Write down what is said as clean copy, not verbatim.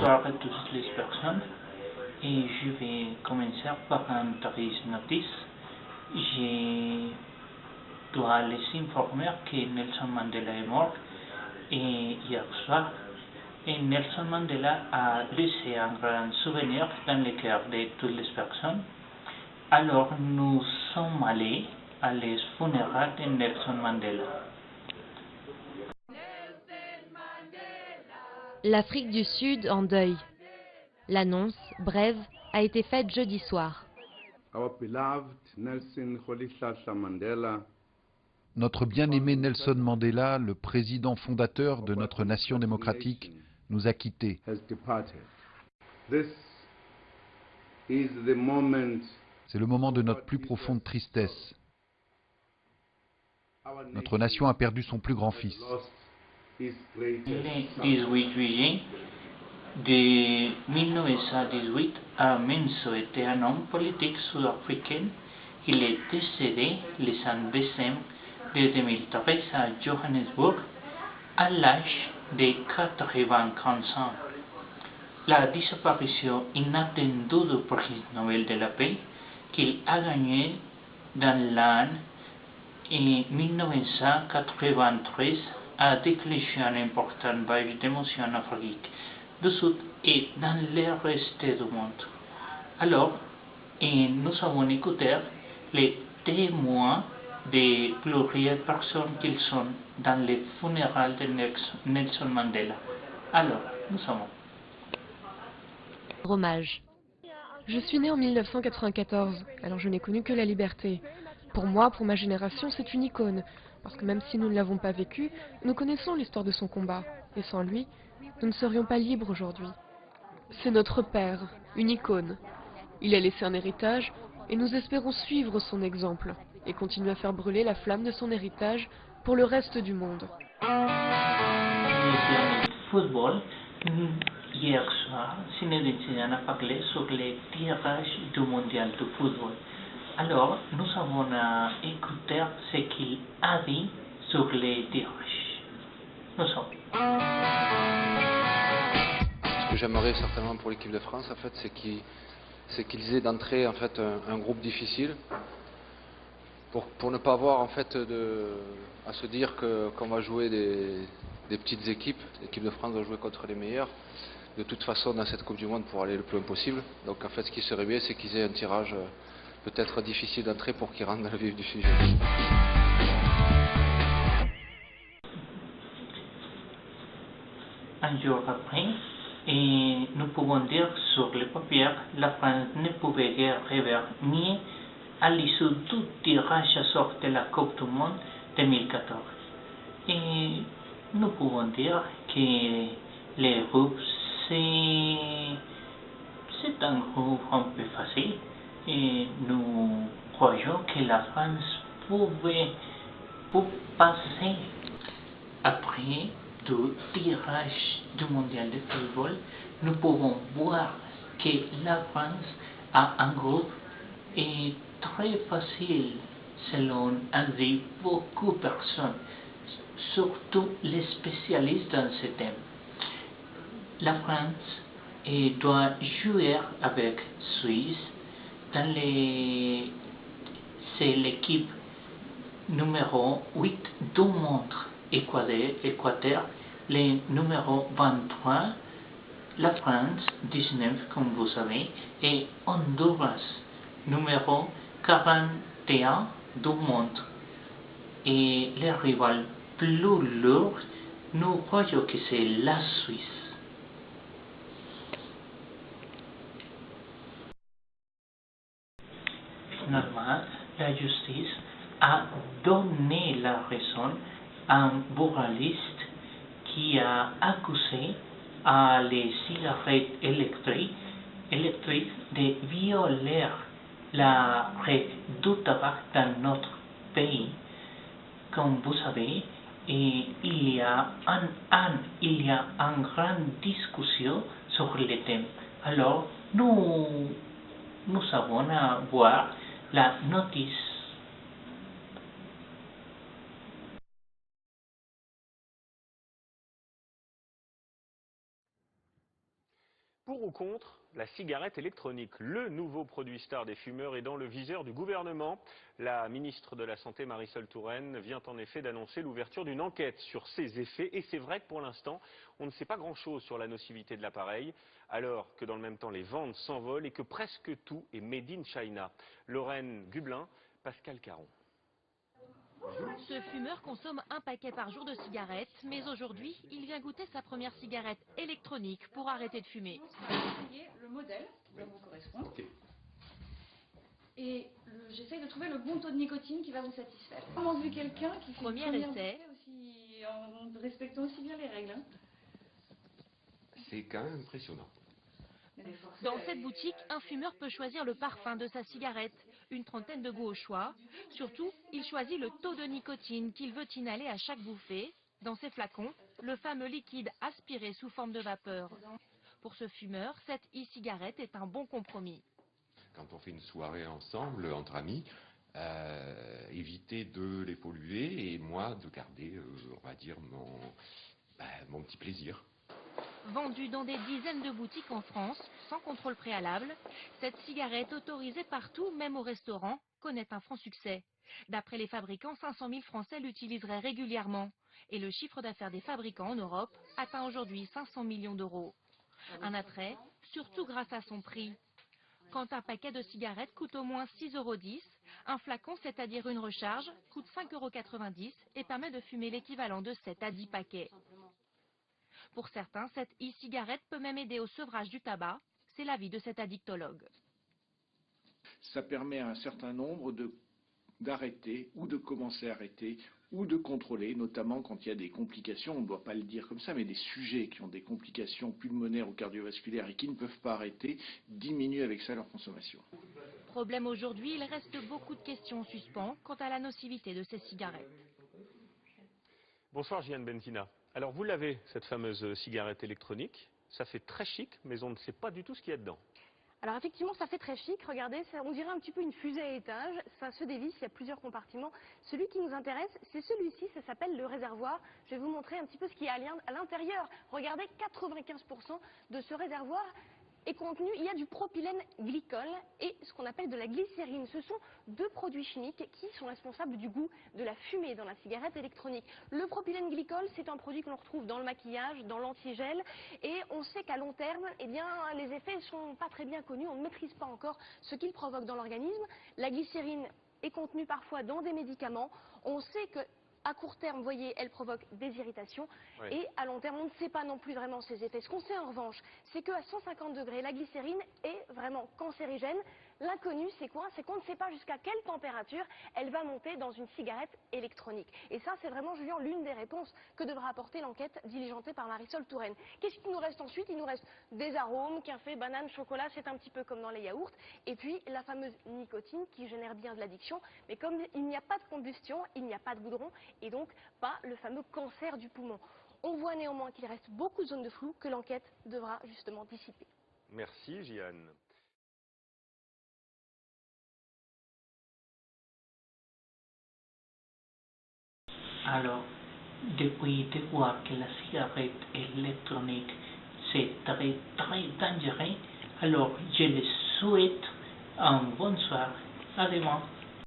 Bonsoir à toutes les personnes et je vais commencer par un triste notice. Je dois les informer que Nelson Mandela est mort hier soir et Nelson Mandela a laissé un grand souvenir dans le cœur de toutes les personnes. Alors nous sommes allés à les funérailles de Nelson Mandela. L'Afrique du Sud en deuil. L'annonce, brève, a été faite jeudi soir. Notre bien-aimé Nelson Mandela, le président fondateur de notre nation démocratique, nous a quittés. C'est le moment de notre plus profonde tristesse. Notre nation a perdu son plus grand fils. Le 18 juillet de 1918 a été un homme politique sud-africain. Il est décédé le 5 décembre de 2013 à Johannesburg à l'âge de 95 ans. La disparition inattendue du prix Nobel de la paix qu'il a gagné dans l'année 1993 a déclenché un important vague d'émotions en Afrique du Sud et dans le reste du monde. Alors, nous avons écouté les témoins de plusieurs personnes qui sont dans les funérailles de Nelson Mandela. Alors, nous savons. Hommage. Je suis née en 1994, alors je n'ai connu que la liberté. Pour moi, pour ma génération, c'est une icône, parce que même si nous ne l'avons pas vécu, nous connaissons l'histoire de son combat, et sans lui, nous ne serions pas libres aujourd'hui. C'est notre père, une icône. Il a laissé un héritage, et nous espérons suivre son exemple, et continuer à faire brûler la flamme de son héritage pour le reste du monde. Football. Hier soir, Zinedine Zidane a parlé sur les tirages du mondial de football. Alors, nous avons écouté ce qu'il a dit sur les tirages. Nous sommes. Ce que j'aimerais certainement pour l'équipe de France, en fait, c'est qu'ils aient d'entrée en fait un groupe difficile, pour ne pas avoir en fait à se dire qu'on va jouer des petites équipes. L'équipe de France va jouer contre les meilleurs. De toute façon dans cette Coupe du Monde pour aller le plus loin possible. Donc en fait ce qui serait bien c'est qu'ils aient un tirage peut-être difficile d'entrée pour qu'ils rentrent dans le vif du sujet. Un jour après, et nous pouvons dire sur le papier, la France ne pouvait guère rêver ni à l'issue du tirage à sort de la Coupe du Monde 2014. Et nous pouvons dire que les groupes c'est un groupe un peu facile et nous croyons que la France pouvait passer. Après le tirage du mondial de football, nous pouvons voir que la France a un groupe très facile selon avis beaucoup de personnes, surtout les spécialistes dans ce thème. La France doit jouer avec Suisse c'est l'équipe numéro 8 du monde. Équateur, le numéro 23, la France 19 comme vous savez, et Honduras numéro 41 du monde. Et le rival plus lourd, nous croyons que c'est la Suisse. Finalement, la justice a donné la raison à un buraliste qui a accusé à les cigarettes électriques de violer la règle du tabac dans notre pays. Comme vous savez, il y a une grande discussion sur le thème. Alors, nous avons à voir la notice. Pour ou contre la cigarette électronique? Le nouveau produit star des fumeurs est dans le viseur du gouvernement. La ministre de la Santé, Marisol Touraine, vient en effet d'annoncer l'ouverture d'une enquête sur ses effets. Et c'est vrai que pour l'instant, on ne sait pas grand-chose sur la nocivité de l'appareil, alors que dans le même temps, les ventes s'envolent et que presque tout est made in China. Lorraine Gublin, Pascal Caron. Ce fumeur consomme un paquet par jour de cigarettes, mais aujourd'hui, il vient goûter sa première cigarette électronique pour arrêter de fumer. Le modèle qui va vous correspondre. Et j'essaye de trouver le bon taux de nicotine qui va vous satisfaire. Comment vu quelqu'un qui fait Premier essai. Aussi, en respectant aussi bien les règles. C'est quand même impressionnant. Dans cette boutique, un fumeur peut choisir le parfum de sa cigarette. Une trentaine de goûts au choix. Surtout, il choisit le taux de nicotine qu'il veut inhaler à chaque bouffée. Dans ses flacons, le fameux liquide aspiré sous forme de vapeur. Pour ce fumeur, cette e-cigarette est un bon compromis. Quand on fait une soirée ensemble, entre amis, éviter de les polluer et moi de garder, on va dire, mon petit plaisir. Vendue dans des dizaines de boutiques en France, sans contrôle préalable, cette cigarette autorisée partout, même au restaurant, connaît un franc succès. D'après les fabricants, 500 000 Français l'utiliseraient régulièrement. Et le chiffre d'affaires des fabricants en Europe atteint aujourd'hui 500 millions d'euros. Un attrait, surtout grâce à son prix. Quand un paquet de cigarettes coûte au moins 6,10 €, un flacon, c'est-à-dire une recharge, coûte 5,90 € et permet de fumer l'équivalent de 7 à 10 paquets. Pour certains, cette e-cigarette peut même aider au sevrage du tabac. C'est l'avis de cet addictologue. Ça permet à un certain nombre d'arrêter ou de commencer à arrêter ou de contrôler, notamment quand il y a des complications, on ne doit pas le dire comme ça, mais des sujets qui ont des complications pulmonaires ou cardiovasculaires et qui ne peuvent pas arrêter, diminuent avec ça leur consommation. Problème aujourd'hui, il reste beaucoup de questions en suspens quant à la nocivité de ces cigarettes. Bonsoir Jeanne Benzina. Alors vous l'avez, cette fameuse cigarette électronique. Ça fait très chic, mais on ne sait pas du tout ce qu'il y a dedans. Alors effectivement, ça fait très chic. Regardez, on dirait un petit peu une fusée à étage. Ça se dévisse, il y a plusieurs compartiments. Celui qui nous intéresse, c'est celui-ci, ça s'appelle le réservoir. Je vais vous montrer un petit peu ce qu'il y a à l'intérieur. Regardez, 95% de ce réservoir est contenu, il y a du propylène glycol et ce qu'on appelle de la glycérine. Ce sont deux produits chimiques qui sont responsables du goût de la fumée dans la cigarette électronique. Le propylène glycol, c'est un produit que l'on retrouve dans le maquillage, dans l'antigel, et on sait qu'à long terme, eh bien, les effets ne sont pas très bien connus, on ne maîtrise pas encore ce qu'il provoque dans l'organisme. La glycérine est contenue parfois dans des médicaments. On sait que à court terme, vous voyez, elle provoque des irritations. Oui. Et à long terme, on ne sait pas non plus vraiment ses effets. Ce qu'on sait en revanche, c'est qu'à 150 degrés, la glycérine est vraiment cancérigène. L'inconnu, c'est quoi? C'est qu'on ne sait pas jusqu'à quelle température elle va monter dans une cigarette électronique. Et ça, c'est vraiment, Julien, l'une des réponses que devra apporter l'enquête diligentée par Marisol Touraine. Qu'est-ce qu'il nous reste ensuite? Il nous reste des arômes, café, banane, chocolat, c'est un petit peu comme dans les yaourts. Et puis, la fameuse nicotine qui génère bien de l'addiction. Mais comme il n'y a pas de combustion, il n'y a pas de goudron, et donc pas le fameux cancer du poumon. On voit néanmoins qu'il reste beaucoup de zones de flou que l'enquête devra justement dissiper. Merci, Jeanne. Alors, depuis de voir que la cigarette électronique c'est très dangereux, alors je les souhaite un bon soir. À demain.